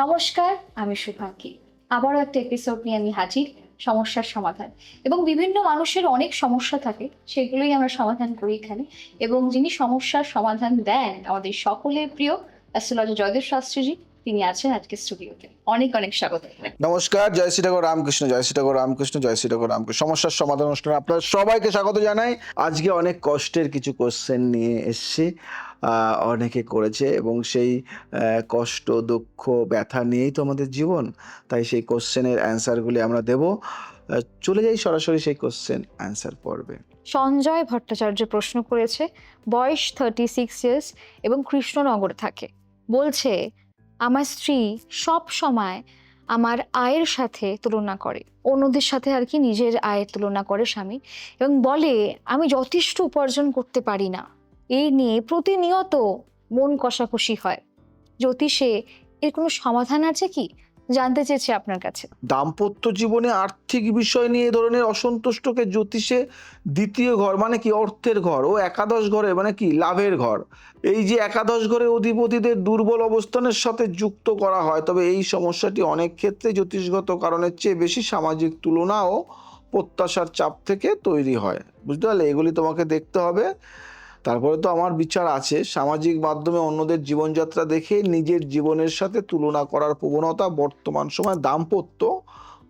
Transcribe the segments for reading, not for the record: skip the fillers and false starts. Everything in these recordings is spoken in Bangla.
নমস্কার, আমি শুভাঙ্গী। আবারও একটা এপিসোড নিয়ে আমি হাজির, সমস্যার সমাধান। এবং বিভিন্ন মানুষের অনেক সমস্যা থাকে, সেগুলোই আমরা সমাধান করি এখানে। এবং যিনি সমস্যার সমাধান দেন আমাদের সকলের প্রিয় অ্যাস্ট্রোলজার জয়দেব শাস্ত্রীজি, তিনি আছেন আজকে স্টুডিওতে। অনেক অনেক স্বাগত। নমস্কার, জয় শ্রী ঠাকুর রামকৃষ্ণ, জয় শ্রী ঠাকুর রামকৃষ্ণ, জয় শ্রী ঠাকুর রামকৃষ্ণ। সমস্যার সমাধান অনুষ্ঠানে আপনার সবাইকে স্বাগত জানাই। আজকে অনেক কষ্টের কিছু কোশ্চেন নিয়ে এসেছি, অনেকে করেছে এবং সেই কষ্ট, দুঃখ, ব্যথা নিয়েই তো আমাদের জীবন। তাই সেই কোশ্চেনের অ্যান্সারগুলি আমরা দেব। চলে যাই সরাসরি সেই কোশ্চেন অ্যান্সার পর্বে। সঞ্জয় ভট্টাচার্য প্রশ্ন করেছে, বয়স 36 ইয়ার্স এবং কৃষ্ণনগরে থাকে। বলছে, আমার স্ত্রী সব সময় আমার আয়ের সাথে তুলনা করে, অন্যদের সাথে আর কি নিজের আয়ের তুলনা করে স্বামী, এবং বলে আমি যথেষ্ট উপার্জন করতে পারি না। এই নিয়ে প্রতিনিয়ত মন কষাকষি হয়। জ্যোতিষে এর কোনো সমাধান আছে কি, জানতে চেয়েছে আপনার কাছে। দাম্পত্য জীবনে আর্থিক বিষয় নিয়ে এ ধরনের অসন্তুষ্টকে জ্যোতিষে দ্বিতীয় ঘর মানে কি, অর্থের ঘর, ও একাদশ ঘরে মানে কি, লাভের ঘর। এই যে একাদশ ঘরে অধিপতিদের দুর্বল অবস্থানের সাথে যুক্ত করা হয়। তবে এই সমস্যাটি অনেক ক্ষেত্রে জ্যোতিষগত কারণের চেয়ে বেশি সামাজিক তুলনা ও প্রত্যাশার চাপ থেকে তৈরি হয়। বুঝতে পারলে? এগুলি তোমাকে দেখতে হবে। তারপরে তো আমার বিচার আছে, সামাজিক মাধ্যমে অন্যদের জীবনযাত্রা দেখে নিজের জীবনের সাথে তুলনা করার প্রবণতা বর্তমান সময় দাম্পত্য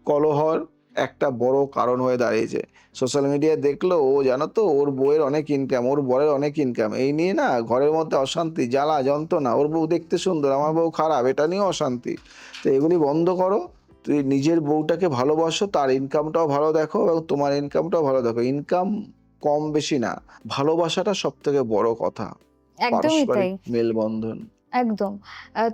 কলহর একটা বড় কারণ হয়ে দাঁড়িয়েছে। সোশ্যাল মিডিয়ায় দেখলো, ও জানো তো ওর বউয়ের অনেক ইনকাম, ওর বরের অনেক ইনকাম, এই নিয়ে না ঘরের মধ্যে অশান্তি, জ্বালা যন্ত্রণা। ওর বউ দেখতে সুন্দর, আমার বউ খারাপ, এটা নিয়েও অশান্তি। তো এগুলি বন্ধ করো। তুই নিজের বউটাকে ভালোবাসো, তার ইনকামটাও ভালো দেখো এবং তোমার ইনকামটাও ভালো দেখো। ইনকাম কম বেশি না, ভালোবাসাটা সব থেকে বড় কথা, একদমই তাই। পারস্পরিক মেলবন্ধন। একদম।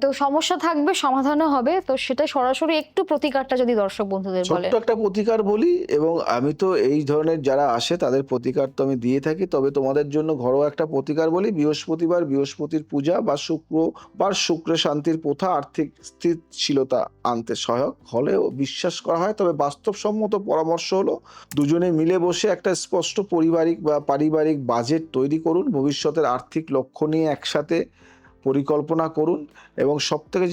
তো সমস্যা থাকবে, সমাধানও হবে। তো সেটা সরাসরি একটু প্রতিকারটা যদি দর্শক বন্ধুদের ছোট্ট বলেন। একটা প্রতিকার বলি, এবং আমি তো এই ধরনের যারা আসে তাদের প্রতিকার তো আমি দিয়ে থাকি। তবে তোমাদের জন্য ঘরোয়া একটা প্রতিকার বলি। বৃহস্পতিবার বৃহস্পতির পূজা বা শুক্রবার শুক্রে শান্তির প্রথা আর্থিক স্থিতিশীলতা আনতে সহায়ক হলেও বিশ্বাস করা হয়। তবে বাস্তবসম্মত পরামর্শ হলো দুজনে মিলে বসে একটা স্পষ্ট পারিবারিক বাজেট তৈরি করুন। ভবিষ্যতের আর্থিক লক্ষ্য নিয়ে একসাথে পরিকল্পনা করুন এবং সবথেকে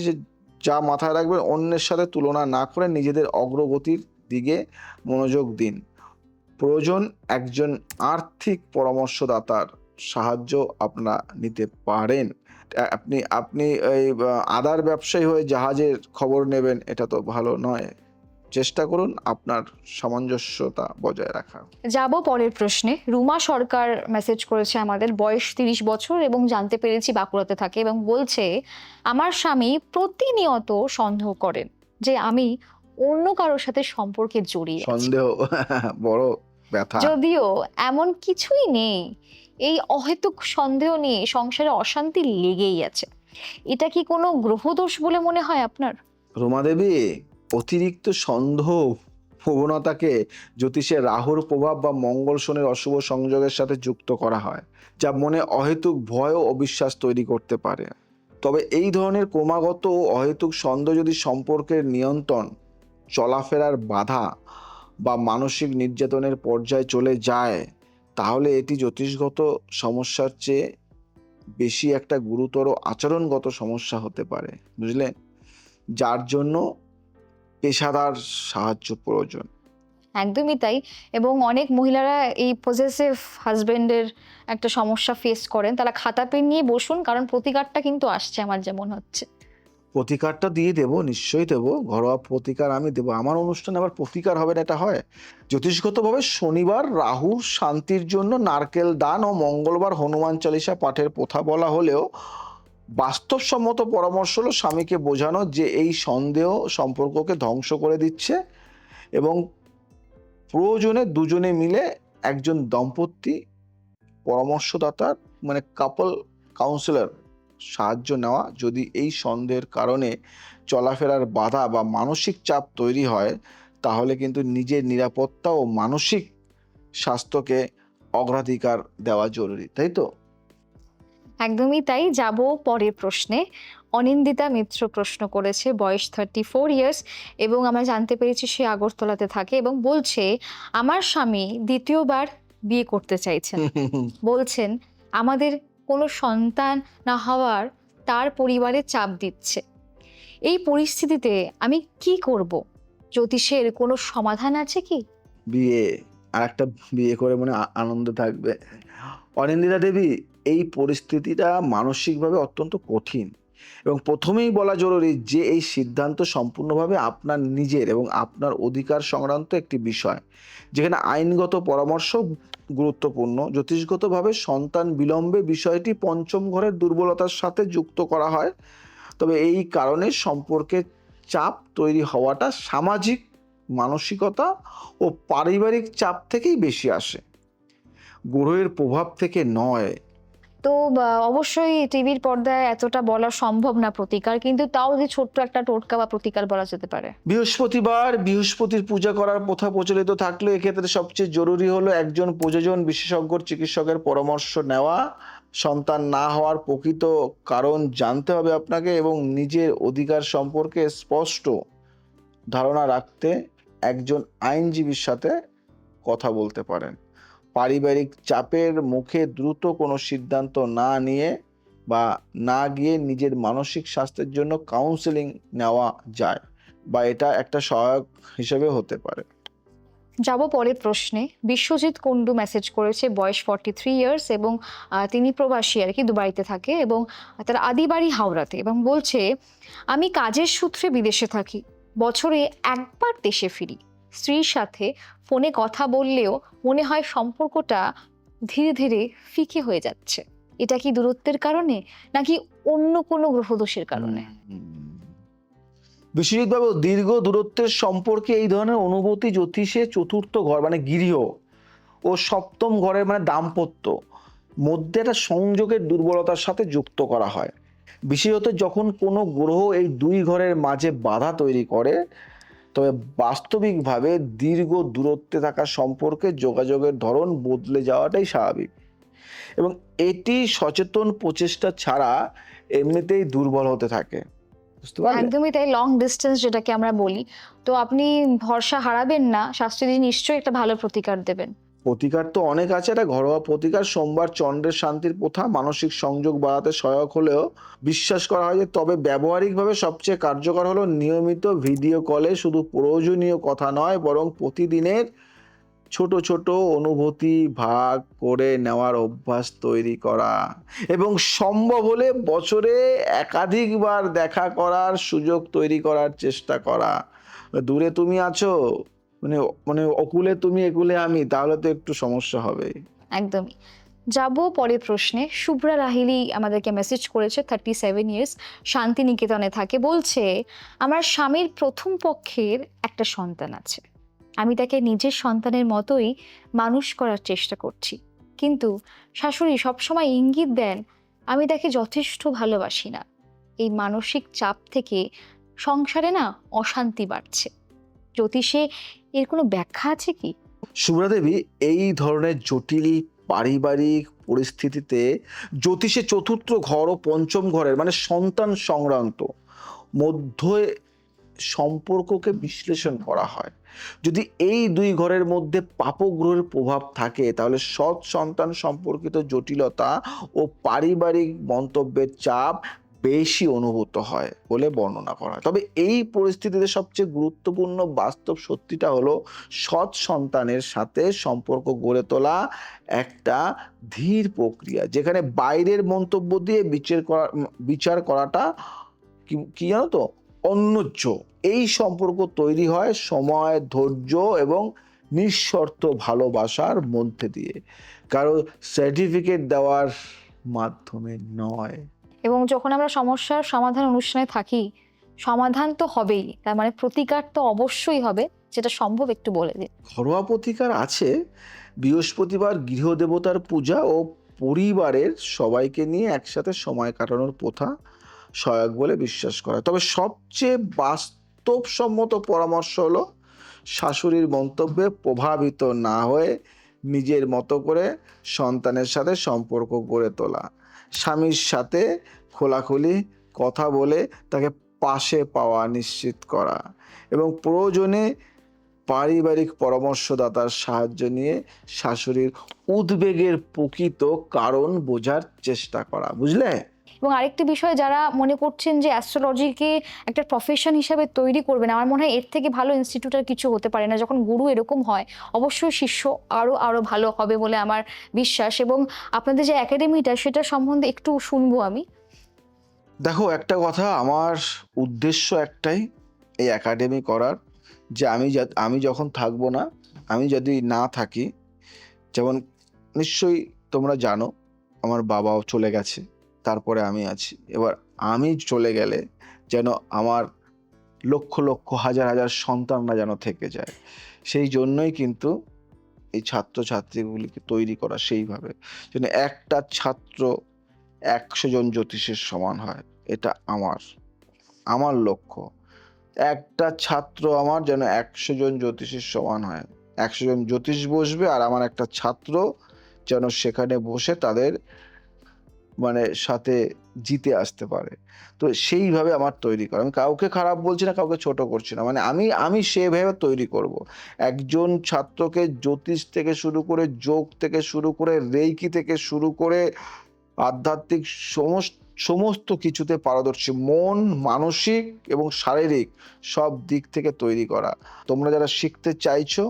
যা মাথায় রাখবেন, অন্যের সাথে তুলনা না করে নিজেদের অগ্রগতির দিকে মনোযোগ দিন। প্রয়োজন একজন আর্থিক পরামর্শদাতার সাহায্য আপনারা নিতে পারেন। আপনি আপনি এই আদার ব্যবসায়ী হয়ে জাহাজের খবর নেবেন, এটা তো ভালো নয়। চেষ্টা করুন আপনার সামঞ্জস্যতা বজায় রাখা। যাব পরের প্রশ্নে। রুমা সরকার মেসেজ করেছে আমাদের, বয়স 30 বছর এবং জানতে পেরেছি বাঁকুড়াতে থাকে, এবং বলছে আমার স্বামী প্রতিনিয়ত সন্দেহ করেন যে আমি অন্য কারোর সাথে সম্পর্কে জড়িয়ে আছি। সন্দেহ বড় ব্যথা। যদিও এমন কিছুই নেই, এই অহেতুক সন্দেহ নিয়ে সংসারে অশান্তি লেগেই আছে। এটা কি কোনো গ্রহদোষ বলে মনে হয় আপনার? রুমা দেবী, অতিরিক্ত সন্দেহ প্রবণতাকে জ্যোতিষে রাহুর প্রভাব বা মঙ্গল শনির অশুভ সংযোগের সাথে যুক্ত করা হয়, যা মনে অহেতুক ভয় ও অবিশ্বাস তৈরি করতে পারে। তবে এই ধরনের ক্রমাগত ও অহেতুক সন্দেহ যদি সম্পর্কের নিয়ন্ত্রণ, চলাফেরার বাধা বা মানসিক নির্যাতনের পর্যায়ে চলে যায়, তাহলে এটি জ্যোতিষগত সমস্যার চেয়ে বেশি একটা গুরুতর আচরণগত সমস্যা হতে পারে। বুঝলেন? যার জন্য পেশাদার সাহায্য প্রয়োজন। একদমই তাই। এবং অনেক মহিলারা এই পজেসিভ হাজবেন্ডের একটা সমস্যা ফেস করেন। তারা খাতা পেন নিয়ে বসুন, কারণ প্রতিকারটা কিন্তু আসছে আমার যেমন হচ্ছে। প্রতিকারটা দিয়ে দেবো, নিশ্চয়ই দেবো। ঘরোয়া প্রতিকার আমি দেবো। আমার অনুষ্ঠানে আবার প্রতিকার হবে না, এটা হয়? জ্যোতিষগতভাবে শনিবার রাহুর শান্তির জন্য নারকেল দান ও মঙ্গলবার হনুমান চালিসা পাঠের প্রথা বলা হলেও বাস্তবসম্মত পরামর্শ হলো স্বামীকে বোঝানো যে এই সন্দেহ সম্পর্ককে ধ্বংস করে দিচ্ছে এবং প্রয়োজনে দুজনে মিলে একজন দম্পতি পরামর্শদাতার মানে কাপল কাউন্সিলর সাহায্য নেওয়া। যদি এই সন্দেহের কারণে চলাফেরার বাধা বা মানসিক চাপ তৈরি হয়, তাহলে কিন্তু নিজের নিরাপত্তা ও মানসিক স্বাস্থ্যকে অগ্রাধিকার দেওয়া জরুরি, তাই তো? একদমই তাই। যাব পরের প্রশ্নে। অনিন্দিতা মিত্র প্রশ্ন করেছে, বয়স 34 ইয়ার্স এবং আমরা জানতে পেরেছি সে আগরতলাতে থাকে, এবং বলছে আমার স্বামী দ্বিতীয়বার বিয়ে করতে চাইছেন। বলছেন আমাদের কোনো সন্তান না হওয়ার তার পরিবারে চাপ দিচ্ছে। এই পরিস্থিতিতে আমি কি করব? জ্যোতিষের কোনো সমাধান আছে কি? বিয়ে, আর একটা বিয়ে করে মনে আনন্দ থাকবে। অনিন্দিতা দেবী, এই পরিস্থিতিটা মানসিকভাবে অত্যন্ত কঠিন এবং প্রথমেই বলা জরুরি যে এই সিদ্ধান্ত সম্পূর্ণভাবে আপনার নিজের এবং আপনার অধিকার সংক্রান্ত একটি বিষয়, যেখানে আইনগত পরামর্শ গুরুত্বপূর্ণ। জ্যোতিষগতভাবে সন্তান বিলম্বে বিষয়টি পঞ্চম ঘরের দুর্বলতার সাথে যুক্ত করা হয়, তবে এই কারণে সম্পর্কে চাপ তৈরি হওয়াটা সামাজিক মানসিকতা ও পারিবারিক চাপ থেকেই বেশি আসে, গ্রহের প্রভাব থেকে নয়। তো অবশ্যই টিভির পর্দায় এতটা বলা সম্ভব না প্রতিকার, কিন্তু তাও যে ছোট্ট একটা টোটকা বা প্রতিকার বলা যেতে পারে। বৃহস্পতিবার বৃহস্পতির পূজা করার প্রথা প্রচলিত থাকলেও এক্ষেত্রে সবচেয়ে জরুরি হলো একজন প্রযোজন বিশেষজ্ঞ চিকিৎসকের পরামর্শ নেওয়া। সন্তান না হওয়ার প্রকৃত কারণ জানতে হবে আপনাকে এবং নিজের অধিকার সম্পর্কে স্পষ্ট ধারণা রাখতে একজন আইনজীবীর সাথে কথা বলতে পারেন। পারিবারিক চাপের মুখে দ্রুত কোনো সিদ্ধান্ত না নিয়ে বা না গিয়ে নিজের মানসিক স্বাস্থ্যের জন্য কাউন্সেলিং নেওয়া যায় বা এটা একটা সহায়ক হিসেবে হতে পারে। যাব পরের প্রশ্নে। বিশ্বজিৎ কুন্ডু মেসেজ করেছে, বয়স 43 ইয়ার্স এবং তিনি প্রবাসী আর কি, দুবাইতে থাকে এবং তার আদি বাড়ি হাওড়াতে, এবং বলছে আমি কাজের সূত্রে বিদেশে থাকি, বছরে একবার দেশে ফিরি। স্ত্রীর সাথে ফোনে কথা বললেও মনে হয় সম্পর্কটা ধীরে ধীরে ফিকে হয়ে যাচ্ছে। এটা কি দূরত্বের কারণে নাকি অন্য কোনো গ্রহদোষের কারণে? বিশ্বজিৎবাবু, দীর্ঘ দূরত্বের সম্পর্কে এই ধরনের অনুভূতি জ্যোতিষে চতুর্থ ঘর মানে গৃহ ও সপ্তম ঘরের মানে দাম্পত্য মধ্যে একটা সংযোগের দুর্বলতার সাথে যুক্ত করা হয়। বিশেষত যখন কোনো গ্রহ এই দুই ঘরের মাঝে বাধা তৈরি করে, তবে বাস্তবিকভাবে দীর্ঘ দূরত্বে থাকা সম্পর্কে যোগাযোগের ধরন বদলে যাওয়াটাই স্বাভাবিক এবং এটি সচেতন প্রচেষ্টা ছাড়া এমনিতেই দুর্বল হতে থাকে। বুঝতে পারলে? একদমই তাই, লং ডিস্টেন্স যেটাকে আমরা বলি। তো আপনি ভরসা হারাবেন না, শাস্ত্রীজি নিশ্চয়ই একটা ভালো প্রতিকার দেবেন। প্রতিকার তো অনেক আছে। একটা ঘরোয়া প্রতিকার, সোমবার চন্দ্রের শান্তির প্রথা মানসিক সংযোগ বাড়াতে সহায়ক হলেও বিশ্বাস করা হয় যে তবে ব্যবহারিকভাবে সবচেয়ে কার্যকর হলো নিয়মিত ভিডিও কলে শুধু প্রয়োজনীয় কথা নয় বরং প্রতিদিনের ছোট ছোট অনুভূতি ভাগ করে নেওয়ার অভ্যাস তৈরি করা এবং সম্ভব হলে বছরে একাধিকবার দেখা করার সুযোগ তৈরি করার চেষ্টা করা। দূরে তুমি আছো, মানে মানে অকুলে তুমি একুলে আমি, তাহলে তো একটু সমস্যা হবে। একদমই। যাব পরের প্রশ্নে। শুভ্রা রাহিলি আমাদেরকে মেসেজ করেছে, 37 ইয়ার্স, শান্তিনিকেতনে থাকে। বলছে আমার স্বামীর প্রথম পক্ষের একটা সন্তান আছে, আমি তাকে নিজের সন্তানের মতোই মানুষ করার চেষ্টা করছি, কিন্তু শাশুড়ি সবসময় ইঙ্গিত দেন আমি তাকে যথেষ্ট ভালোবাসি না। এই মানসিক চাপ থেকে সংসারে না অশান্তি বাড়ছে। জ্যোতিষে এর কোনো ব্যাখ্যা আছে কি? শুভ্রা দেবী, এই ধরনের জটিল পারিবারিক পরিস্থিতিতে জ্যোতিষে চতুর্থ ঘর ও পঞ্চম ঘরের মানে সন্তান সংক্রান্ত মধ্যে সম্পর্ককে বিশ্লেষণ করা হয়। যদি এই দুই ঘরের মধ্যে পাপগ্রহের প্রভাব থাকে তাহলে সৎ সন্তান সম্পর্কিত জটিলতা ও পারিবারিক মন্তব্যের চাপ বেশি অনুভূত হয় বলে বর্ণনা করা হয়। তবে এই পরিস্থিতিতে সবচেয়ে গুরুত্বপূর্ণ বাস্তব সত্যিটা হলো সৎ সন্তানের সাথে সম্পর্ক গড়ে তোলা একটা ধীর প্রক্রিয়া, যেখানে বাইরের মন্তব্য দিয়ে বিচার করাটা কি জানো তো অন্যজ্য। এই সম্পর্ক তৈরি হয় সময়, ধৈর্য এবং নিঃশর্ত ভালোবাসার মধ্যে দিয়ে, কারো সার্টিফিকেট দেওয়ার মাধ্যমে নয়। এবং যখন আমরা সমস্যার সমাধান অনুষ্ঠানে থাকি, সমাধান তো হবেই, তার মানে প্রতিকার তো অবশ্যই হবে, যেটা সম্ভব একটু বলে দিন। ঘরোয়া প্রতিকার আছে। বৃহস্পতিবার গৃহদেবতার পূজা ও পরিবারের সবাইকে নিয়ে একসাথে সময় কাটানোর প্রথা সহায়ক বলে বিশ্বাস করা। তবে সবচেয়ে বাস্তবসম্মত পরামর্শ হলো শাশুড়ির মন্তব্যে প্রভাবিত না হয়ে নিজের মতো করে সন্তানের সাথে সম্পর্ক গড়ে তোলা, স্বামীর সাথে খোলাখুলি কথা বলে তাকে পাশে পাওয়া নিশ্চিত করা এবং প্রয়োজনে পারিবারিক পরামর্শদাতার সাহায্য নিয়ে শাশুড়ির উদ্বেগের প্রকৃত কারণ বোঝার চেষ্টা করা। বুঝলে? এবং আরেকটি বিষয়, যারা মনে করছেন যে অ্যাস্ট্রোলজিকে একটা প্রফেশন হিসাবে তৈরি করবেন, আমার মনে হয় এর থেকে ভালো ইনস্টিটিউট আর কিছু হতে পারে না। যখন গুরু এরকম হয়, অবশ্যই শিষ্য আরো আরো ভালো হবে বলে আমার বিশ্বাস। এবং আপনাদের যে একাডেমিটা, সেটা সম্বন্ধে একটু শুনবো আমি। দেখো, একটা কথা, আমার উদ্দেশ্য একটাই এই একাডেমি করার, যে আমি যখন থাকবো না, আমি যদি না থাকি, যেমন নিশ্চয়ই তোমরা জানো আমার বাবাও চলে গেছে, তারপরে আমি আছি। এবার আমি চলে গেলে যেন আমার লক্ষ লক্ষ হাজার হাজার সন্তানরা যেন থেকে যায়, সেই জন্যই কিন্তু এই ছাত্রছাত্রীগুলিকে তৈরি করা সেইভাবে, যেন একটা ছাত্র 100 জন জ্যোতিষের সমান হয়। এটা আমার লক্ষ্য। একটা ছাত্র আমার যেন 100 জন জ্যোতিষীর সমান হয়। 100 জন জ্যোতিষ বসবে, আর আমার একটা ছাত্র যেন সেখানে বসে তাদের মানে সাথে জিতে আসতে পারে। তো সেইভাবে আমার তৈরি করা। আমি কাউকে খারাপ বলছি না, কাউকে ছোট করছি না। মানে আমি সেভাবে তৈরি করব। একজন ছাত্রকে জ্যোতিষ থেকে শুরু করে, যোগ থেকে শুরু করে, রেইকি থেকে শুরু করে, আধ্যাত্মিক সমস্ত কিছুতে পারদর্শী, মন, মানসিক এবং শারীরিক সব দিক থেকে তৈরি করা। তোমরা যারা শিখতে চাইছো,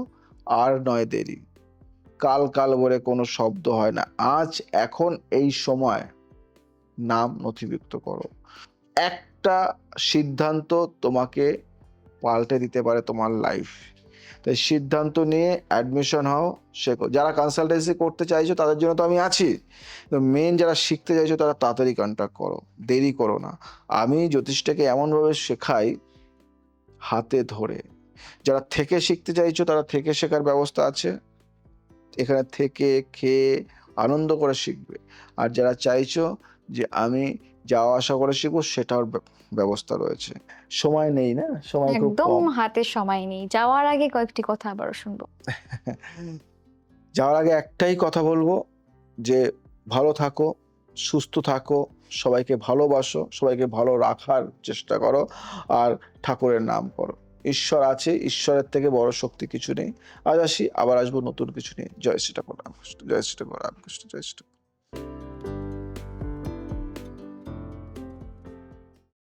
আর নয় দেরি। কাল বলে কোনো শব্দ হয় না। আজ, এখন, এই সময় নাম নথিভুক্ত করো। একটা সিদ্ধান্ত তোমাকে পাল্টে দিতে পারে তোমার লাইফ। তাই সিদ্ধান্ত নিয়ে অ্যাডমিশন হও, শেখো। যারা কনসালটেন্সি করতে চাইছো তাদের জন্য তো আমি আছি। মেন যারা শিখতে চাইছো তারা তাড়াতাড়ি কন্ট্যাক্ট করো, দেরি করো না। আমি জ্যোতিষটাকে এমনভাবে শেখাই, হাতে ধরে। যারা থেকে শিখতে চাইছো তারা থেকে শেখার ব্যবস্থা আছে, এখানে থেকে খেয়ে আনন্দ করে শিখবে। আর যারা চাইছো যে আমি যাওয়া আসা করে শিখবো, সেটার ব্যবস্থা রয়েছে। সময় নেই না, সময় খুব একদম কম। হাতে সময় নেই। যাওয়ার আগে কয়েকটি কথা আবারও শুনবো। যাওয়ার আগে একটাই কথা বলবো, যে ভালো থাকো, সুস্থ থাকো, সবাইকে ভালোবাসো, সবাইকে ভালো রাখার চেষ্টা করো, আর ঠাকুরের নাম করো। ঈশ্বর আছে, ঈশ্বরের থেকে বড় শক্তি কিছু নেই। আজ আসি, আবার আসবো নতুন কিছু নিয়ে। জয় শ্রী ঠাকুর রামকৃষ্ণ, জয় শ্রী ঠাকুর রামকৃষ্ণ, জয় শ্রী ঠাকুর।